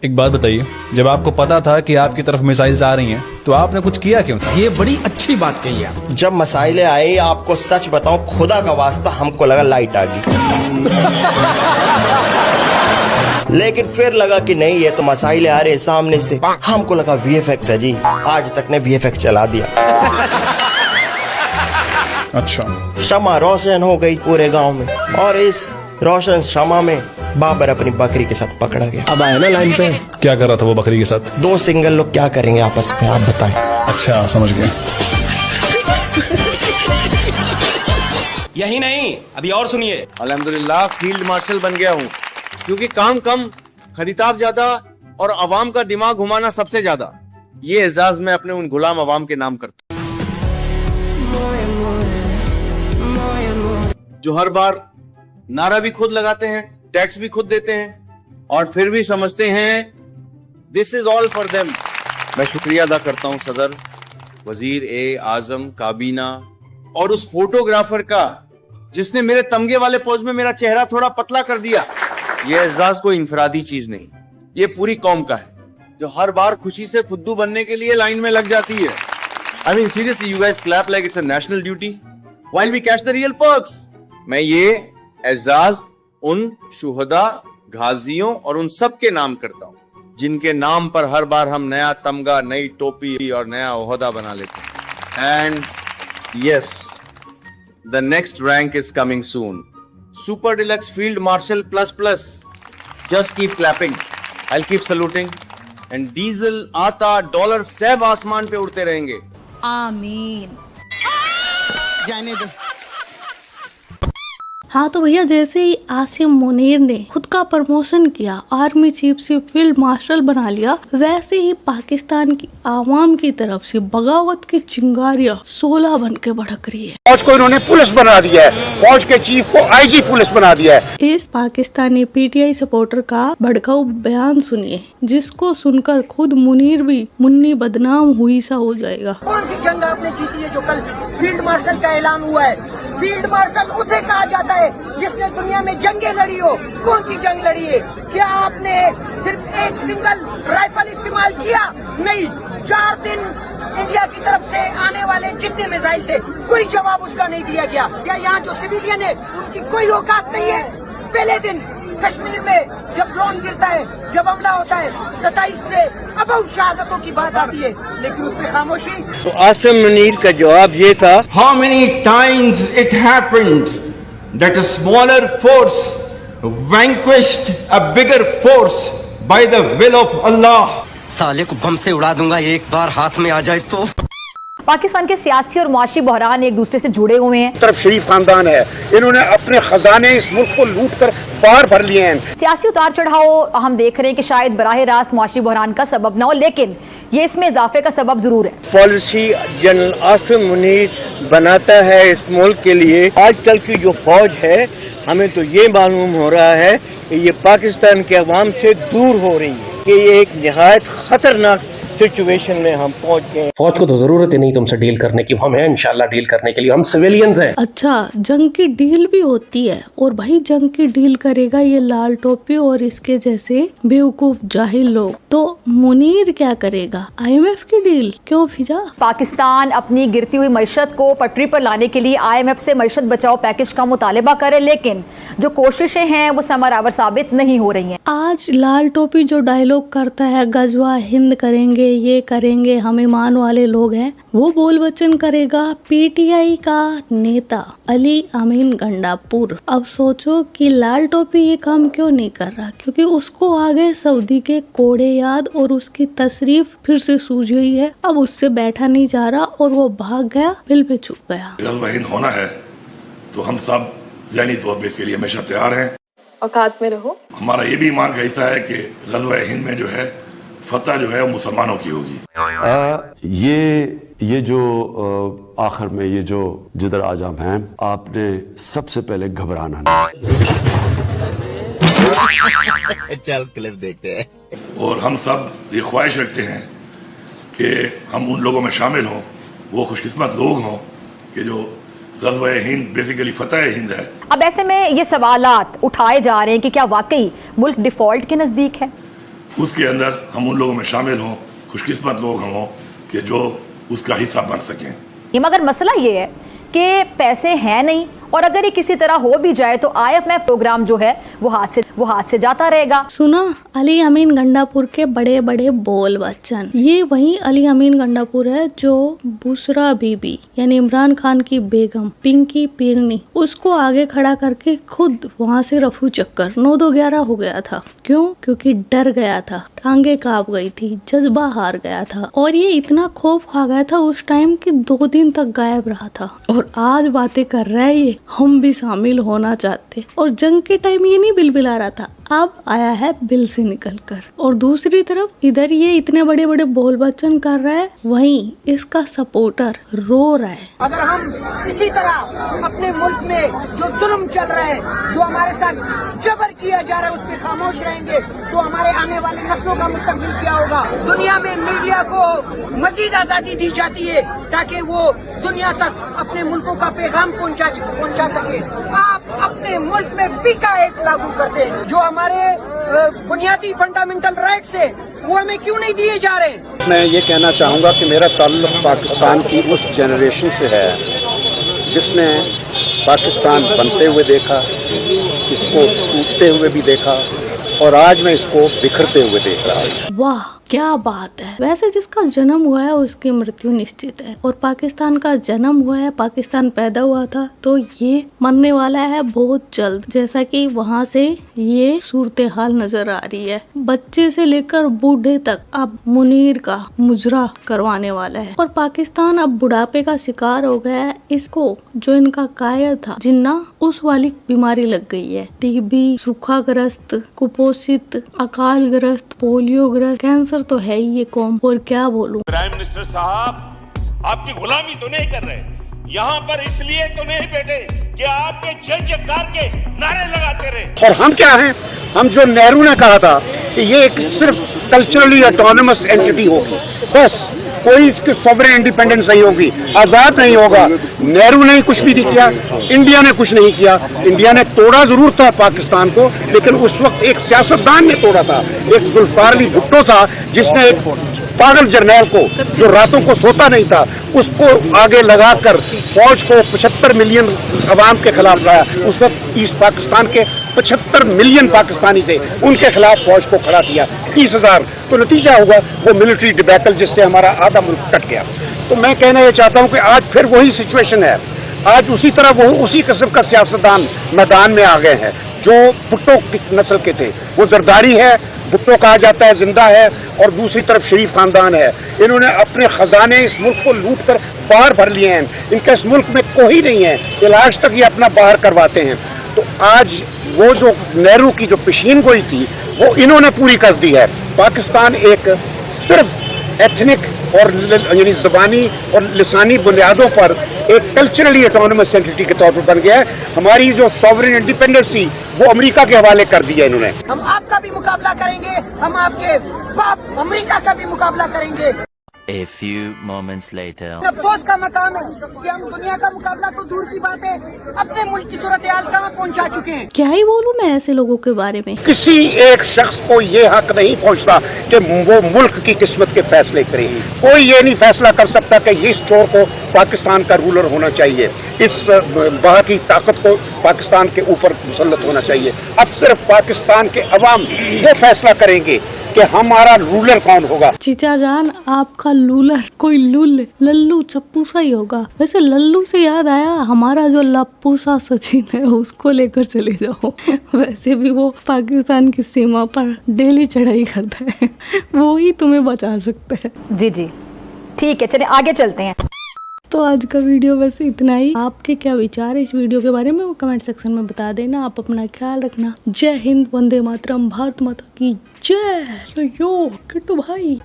एक बात बताइए, जब आपको पता था कि आपकी तरफ मिसाइल्स आ रही हैं तो आपने कुछ किया क्यों? ये बड़ी अच्छी बात कही आप। जब मिसाइलें आई, आपको सच बताऊं, खुदा का वास्ता हमको लगा लाइट आ गई। लेकिन फिर लगा कि नहीं, ये तो मिसाइलें आ रही है सामने से। हमको लगा वीएफएक्स है जी। आज तक ने वीएफएक्स चला दिया। अच्छा, शमा रोशन हो गई पूरे गांव में, और इस रोशन शमा में बाबर अपनी बकरी के साथ पकड़ा गया। अब आया ना लाइन पे। क्या कर रहा था वो बकरी के साथ? दो सिंगल लोग क्या करेंगे आपस में, आप बताएं। अच्छा, समझ गया। यही नहीं, अभी और सुनिए। अल्हम्दुलिल्लाह फील्ड मार्शल बन गया हूँ, क्योंकि काम कम, खरीदाब ज्यादा और अवाम का दिमाग घुमाना सबसे ज्यादा। ये एजाज मैं अपने उन गुलाम अवाम के नाम करता हूँ, जो हर बार नारा भी खुद लगाते हैं, टैक्स भी खुद देते हैं, और फिर भी समझते हैं this is all for them. मैं शुक्रिया अदा करता हूं सदर, वजीर ए आजम, काबीना और उस फोटोग्राफर का जिसने मेरे तमगे वाले पोज में मेरा चेहरा थोड़ा पतला कर दिया। ये एजाज कोई इंफरादी चीज नहीं, ये पूरी कौम का है, जो हर बार खुशी से फुद्दू बनने के लिए लाइन में लग जाती है। I mean seriously, you guys clap like it's a national duty while we catch the real perks. मैं ये एजाज उन शुहदा, गाजियों और उन सब के नाम करता हूं जिनके नाम पर हर बार हम नया तमगा, नई टोपी और नया ओहदा बना लेते हैं। And yes, the next rank is coming soon, super deluxe field marshal plus plus. Just keep clapping, I will keep saluting, and diesel, आटा, डॉलर सब आसमान पे उड़ते रहेंगे। आमीन। जाने दो। हाँ तो भैया, जैसे ही आसिम मुनीर ने खुद का प्रमोशन किया, आर्मी चीफ से फील्ड मार्शल बना लिया, वैसे ही पाकिस्तान की आवाम की तरफ से बगावत की चिंगारियां 16 बन के भड़क रही है। फौज को इन्होंने पुलिस बना दिया है, फौज के चीफ को आईजी पुलिस बना दिया है। इस पाकिस्तानी पीटीआई सपोर्टर का भड़काऊ बयान सुनिए, जिसको सुनकर खुद मुनीर भी मुन्नी बदनाम हुई सा हो जाएगा। कौन सी जंग आपने जीती है जो कल फील्ड मार्शल का ऐलान हुआ है? फील्ड मार्शल उसे कहा जाता है जिसने दुनिया में जंगें लड़ी हो। कौन सी जंग लड़ी है? क्या आपने सिर्फ एक सिंगल राइफल इस्तेमाल किया? नहीं, 4 दिन इंडिया की तरफ से आने वाले जितने मिसाइल थे, कोई जवाब उसका नहीं दिया गया। क्या यहाँ जो सिविलियन है उनकी कोई औकात नहीं है? पहले दिन कश्मीर में जब ड्रोन गिरता है, जब हमला होता है, 27 से अबऊ शहादतों की बात आती है, लेकिन उसमें खामोशी। तो आसिम मुनीर का जवाब ये था, How many times it happened that a smaller force vanquished a bigger force by the will of Allah? साले को बम से उड़ा दूंगा एक बार हाथ में आ जाए तो। पाकिस्तान के सियासी और मुआशी बहरान एक दूसरे से जुड़े हुए हैं। तरफ शरीफ खानदान है, इन्होंने अपने खजाने इस मुल्क को लूट कर बाहर भर लिए हैं। सियासी उतार चढ़ाव हम देख रहे हैं कि शायद बराह रास्त मुआशी बहरान का सबब ना हो, लेकिन ये इसमें इजाफे का सबब जरूर है। पॉलिसी जनरल आसिम मुनीर बनाता है इस मुल्क के लिए। आजकल की जो फौज है, हमें तो ये मालूम हो रहा है कि ये पाकिस्तान के अवाम से दूर हो रही है, कि ये एक निहायत खतरनाक सिचुएशन में हम पहुंच गए। फौज को तो जरूरत ही नहीं तुमसे डील करने की, हम हैं इंशाल्लाह डील करने के लिए, हम सिविलियंस हैं। अच्छा, जंग की डील भी होती है, और भाई जंग की डील करेगा ये लाल टोपी और इसके जैसे बेवकूफ जाहिल लोग, तो मुनीर क्या करेगा? IMF की डील क्यों फिजा? पाकिस्तान अपनी गिरती हुई मईशत को पटरी पर लाने के लिए IMF से मईशत बचाओ पैकेज का मुतालबा करे, लेकिन जो कोशिशें हैं वो समरावर साबित नहीं हो रही हैं। आज लाल टोपी जो डायलॉग करता है, गजवा हिंद करेंगे, ये करेंगे, हम ईमान वाले लोग हैं, वो बोल वचन करेगा पीटीआई का नेता अली अमीन गंडापुर। अब सोचो कि लाल टोपी ये काम क्यों नहीं कर रहा, क्योंकि उसको आ गए सऊदी के कोड़े याद और उसकी तशरीफ फिर से सूझ हुई है। अब उससे बैठा नहीं जा रहा और वो भाग गया, बिल पे छुप गया। गज़वा हिंद होना है तो हम सब ज़हनी तौर पर इसके लिए हमेशा तैयार हैं, औकात में रहो। हमारा ये भी ईमान का हिस्सा है कि गज़वा हिंद में जो है फतह जो है वो मुसलमानों की होगी। ये जो आखिर में ये जो जिधर आजम हैं, आपने सबसे पहले घबराना नहीं। चल क्लिप देखते हैं। और हम सब ये ख्वाहिश रखते हैं कि हम उन लोगों में शामिल हों, वो खुशकिस्मत लोग हों कि जो गज़वा हिंद बेसिकली फतह हिंद है। अब ऐसे में ये सवालात उठाए जा रहे हैं कि क्या वाकई मुल्क डिफॉल्ट के नजदीक है? उसके अंदर हम उन लोगों में शामिल हों, खुशकिस्मत लोग हम हों कि जो उसका हिस्सा बन सकें। मगर मसला ये है कि पैसे हैं नहीं, और अगर ये किसी तरह हो भी जाए तो IMF प्रोग्राम जो है वो हाथ से जाता रहेगा। सुना अली अमीन गंडापुर के बड़े बड़े बोल वचन। ये वही अली अमीन गंडापुर है जो बुशरा बीबी यानी इमरान खान की बेगम पिंकी पीरनी उसको आगे खड़ा करके खुद वहाँ से रफू चक्कर 9-2-11 हो गया था। क्यों? क्योंकि डर गया था, टांगे कांप गई थी, जज्बा हार गया था, और ये इतना खौफ खा गया था उस टाइम कि 2 दिन तक गायब रहा था। और आज बातें कर रहा है ये हम भी शामिल होना चाहते, और जंग के टाइम ये नहीं बिलबिला रहा था, अब आया है बिल से निकलकर। और दूसरी तरफ इधर ये इतने बड़े बड़े बोल वचन कर रहा है, वहीं इसका सपोर्टर रो रहा है। अगर हम इसी तरह अपने मुल्क में जो जुल्म चल रहा है, जो हमारे साथ जबर किया जा रहा है, उस पर खामोश रहेंगे तो हमारे आने वाले नस्लों का मुस्तकबिल क्या होगा। दुनिया में मीडिया को मजीद आजादी दी जाती है ताकि वो दुनिया तक अपने मुल्कों का पैगाम पहुंचा सके। आप अपने मुल्क में पीका एक्ट लागू करते हैं, जो हमारे बुनियादी फंडामेंटल राइट्स है वो हमें क्यों नहीं दिए जा रहे। मैं ये कहना चाहूँगा कि मेरा ताल्लुक पाकिस्तान की उस जनरेशन से है जिसने पाकिस्तान बनते हुए देखा, इसको टूटते हुए भी देखा, और आज मैं इसको बिखरते हुए देख रहा हूँ। वाह क्या बात है। वैसे जिसका जन्म हुआ है उसकी मृत्यु निश्चित है, और पाकिस्तान का जन्म हुआ है, पाकिस्तान पैदा हुआ था, तो ये मरने वाला है बहुत जल्द, जैसा कि वहाँ से ये सूरत हाल नजर आ रही है। बच्चे से लेकर बूढ़े तक अब मुनीर का मुजरा करवाने वाला है, और पाकिस्तान अब बुढ़ापे का शिकार हो गया है। इसको जो इनका कायर था जिन्ना, उस वाली बीमारी लग गई है। टीबी, सूखाग्रस्त, कुपोषित, अकालग्रस्त, पोलियोग्रस्त, कैंसर तो है ही ये कौम, और क्या बोलूं। प्राइम मिनिस्टर साहब आपकी गुलामी तो नहीं कर रहे, यहाँ पर इसलिए तो नहीं बैठे कि आपके जय जयकार के नारे लगाते रहे। और हम क्या हैं? हम जो नेहरू ने कहा था कि ये एक सिर्फ कल्चरली ऑटोनमस एंटिटी होगी, बस कोई इसकी सॉवरेन इंडिपेंडेंस नहीं होगी, आजाद नहीं होगा। नेहरू ने कुछ भी नहीं किया, इंडिया ने कुछ नहीं किया। इंडिया ने तोड़ा जरूर था पाकिस्तान को, लेकिन उस वक्त एक सियासतदान ने तोड़ा था, एक जुल्फिकार अली भुट्टो था जिसने एक पागल जर्नैल को जो रातों को सोता नहीं था उसको आगे लगाकर फौज को 75 मिलियन अवाम के खिलाफ लाया। उस वक्त ईस्ट पाकिस्तान के 75 मिलियन पाकिस्तानी थे, उनके खिलाफ फौज को खड़ा किया 30,000। तो नतीजा होगा वो मिलिट्री डिबैकल जिससे हमारा आधा मुल्क कट गया। तो मैं कहना ये चाहता हूँ कि आज फिर वही सिचुएशन है। आज उसी तरह वो उसी किस्म का सियासतदान मैदान में आ गए हैं जो भुट्टो की नस्ल के थे। वो जरदारी है, भुट्टो कहा जाता है, जिंदा है, और दूसरी तरफ शरीफ खानदान है। इन्होंने अपने खजाने इस मुल्क को लूट कर बाहर भर लिए हैं। इनका इस मुल्क में कोई नहीं है, इलाज तक ये अपना बाहर करवाते हैं। तो आज वो जो नेहरू की जो पेशीन गोई थी वो इन्होंने पूरी कर दी है। पाकिस्तान एक सिर्फ एथनिक और यानी ज़बानी और लिसानी बुनियादों पर एक कल्चरली ऑटोनमस एंटिटी के तौर पर बन गया है। हमारी जो सॉवरेन इंडिपेंडेंस थी वो अमेरिका के हवाले कर दिया इन्होंने। हम आपका भी मुकाबला करेंगे, हम आपके बाप अमेरिका का भी मुकाबला करेंगे। A few moments later. अफसोस का मकाम है कि हम दुनिया का मुकाबला तो दूर की बात है, अपने मुल्क की सूरत हाल कहाँ पहुँचा चुके हैं। क्या ही बोलूं मैं ऐसे लोगों के बारे में। किसी एक शख्स को ये हक नहीं पहुंचता कि वो मुल्क की किस्मत के फैसले करे। कोई ये नहीं फैसला कर सकता कि इस चोर को पाकिस्तान का रूलर होना चाहिए, इस बाहर की ताकत को पाकिस्तान के ऊपर मुसल्लत होना चाहिए। अब सिर्फ पाकिस्तान के अवाम वो फैसला करेंगे कि हमारा रूलर कौन होगा। चीचा जान आपका लूलर कोई लल्लू चप्पू सा ही होगा। वैसे लल्लू से याद आया, हमारा जो लप्पू सा सचिन है उसको लेकर चले जाओ। वैसे भी वो पाकिस्तान की सीमा पर डेली चढ़ाई करता है, वो ही तुम्हें बचा सकता है। जी जी ठीक है, चलिए आगे चलते हैं। तो आज का वीडियो बस इतना ही। आपके क्या विचार है इस वीडियो के बारे में वो कमेंट सेक्शन में बता देना। आप अपना ख्याल रखना। जय हिंद, वंदे मातरम, भारत माता की जय। यो किट्टू भाई।